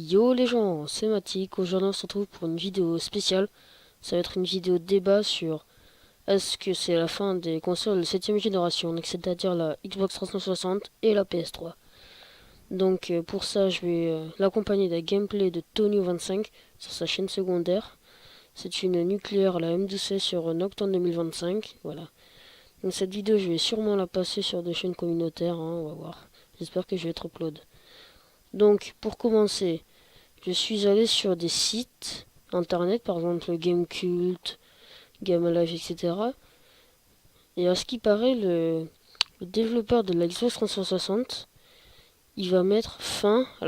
Yo les gens, c'est Matik. Aujourd'hui on se retrouve pour une vidéo spéciale. Ça va être une vidéo débat sur est-ce que c'est la fin des consoles de 7ème génération, donc c'est-à-dire la Xbox 360 et la PS3. Donc pour ça je vais l'accompagner d'un gameplay de Tony25 sur sa chaîne secondaire. C'est une nucléaire, la M12 sur Nocturne 2025. Voilà. Donc cette vidéo je vais sûrement la passer sur des chaînes communautaires, hein, on va voir. J'espère que je vais être upload. Donc pour commencer, je suis allé sur des sites internet, par exemple Gamecult, Gamalive, etc. Et à ce qui paraît, le développeur de la Xbox 360, il va mettre fin à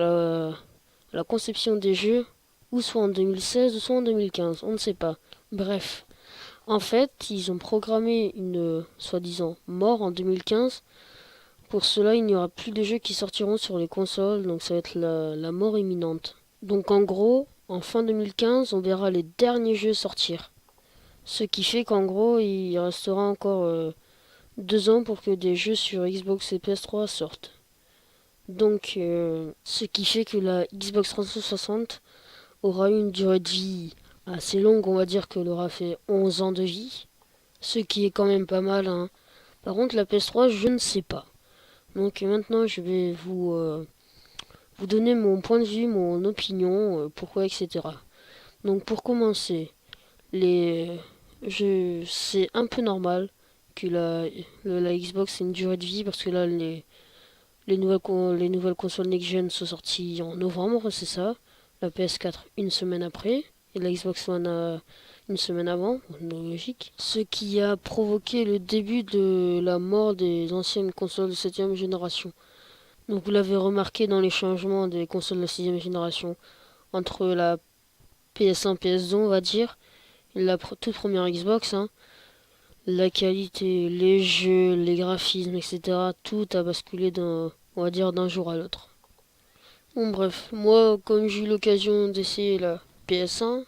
la conception des jeux, ou soit en 2016 ou soit en 2015, on ne sait pas. Bref, en fait, ils ont programmé une soi-disant mort en 2015. Pour cela, il n'y aura plus de jeux qui sortiront sur les consoles, donc ça va être la mort imminente. Donc en gros, en fin 2015, on verra les derniers jeux sortir. Ce qui fait qu'en gros, il restera encore 2 ans pour que des jeux sur Xbox et PS3 sortent. Donc, ce qui fait que la Xbox 360 aura une durée de vie assez longue, on va dire qu'elle aura fait 11 ans de vie. Ce qui est quand même pas mal, hein. Par contre, la PS3, je ne sais pas. Donc maintenant, je vais vous donner mon point de vue, mon opinion, pourquoi, etc. Donc pour commencer, les c'est un peu normal que la Xbox ait une durée de vie parce que là les nouvelles consoles next-gen sont sorties en novembre, c'est ça. La PS4 une semaine après et la Xbox One une semaine avant, logique. Ce qui a provoqué le début de la mort des anciennes consoles de 7ème génération. Donc vous l'avez remarqué dans les changements des consoles de 6ème génération entre la PS1, PS2 on va dire, et la toute première Xbox, hein. La qualité, les jeux, les graphismes, etc. Tout a basculé on va dire, d'un jour à l'autre. Bon bref, moi comme j'ai eu l'occasion d'essayer la PS1,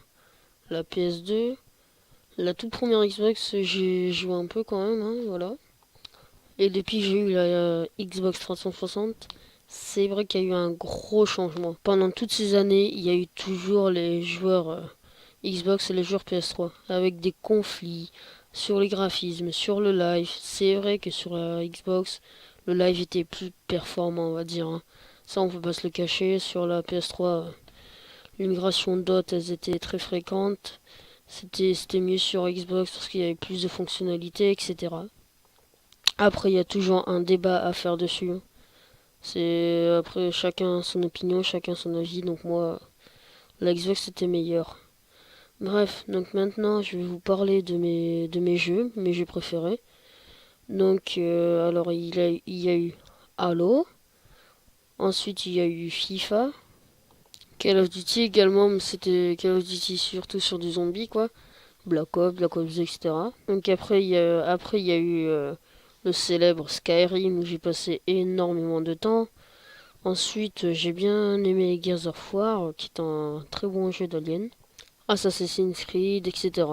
la PS2, la toute première Xbox, j'ai joué un peu quand même, hein, voilà. Et depuis que j'ai eu la Xbox 360, c'est vrai qu'il y a eu un gros changement. Pendant toutes ces années, il y a eu toujours les joueurs Xbox et les joueurs PS3, avec des conflits sur les graphismes, sur le live. C'est vrai que sur la Xbox, le live était plus performant, on va dire, hein. Ça, on peut pas se le cacher. Sur la PS3, les migrations de dot, elles étaient très fréquentes. C'était mieux sur Xbox parce qu'il y avait plus de fonctionnalités, etc. Après, il y a toujours un débat à faire dessus. C'est après chacun son opinion, chacun son avis. Donc moi, la Xbox c'était meilleur. Bref, donc maintenant je vais vous parler de mes jeux préférés. Donc alors il y a eu Halo, ensuite il y a eu FIFA, Call of Duty également, mais c'était Call of Duty surtout sur du zombie quoi, Black Ops 2, etc. Donc après il y a eu le célèbre Skyrim où j'ai passé énormément de temps. Ensuite j'ai bien aimé Gears of War qui est un très bon jeu d'Alien. Assassin's Creed, etc.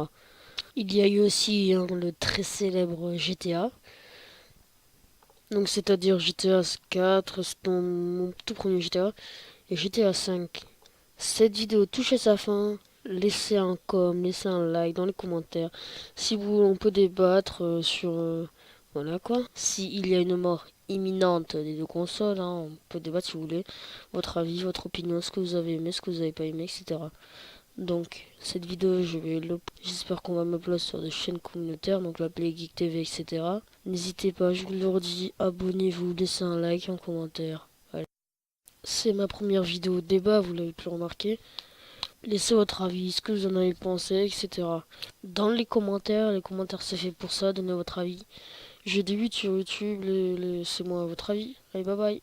Il y a eu aussi le très célèbre GTA. Donc c'est-à-dire GTA 4, c'est mon tout premier GTA. Et GTA 5. Cette vidéo touche à sa fin. Laissez un laissez un like dans les commentaires. Si vous voulez, on peut débattre sur... voilà quoi. S'il y a une mort imminente des deux consoles, hein, on peut débattre si vous voulez. Votre avis, votre opinion, ce que vous avez aimé, ce que vous n'avez pas aimé, etc. Donc, cette vidéo, j'espère qu'on va m'upload sur des chaînes communautaires, donc la Play Geek TV, etc. N'hésitez pas, je vous le redis, abonnez-vous, laissez un like, un commentaire. Allez. C'est ma première vidéo débat, vous l'avez pu remarquer. Laissez votre avis, ce que vous en avez pensé, etc. Dans les commentaires c'est fait pour ça, donnez votre avis. Je débute sur YouTube, laissez-moi votre avis. Allez, bye bye.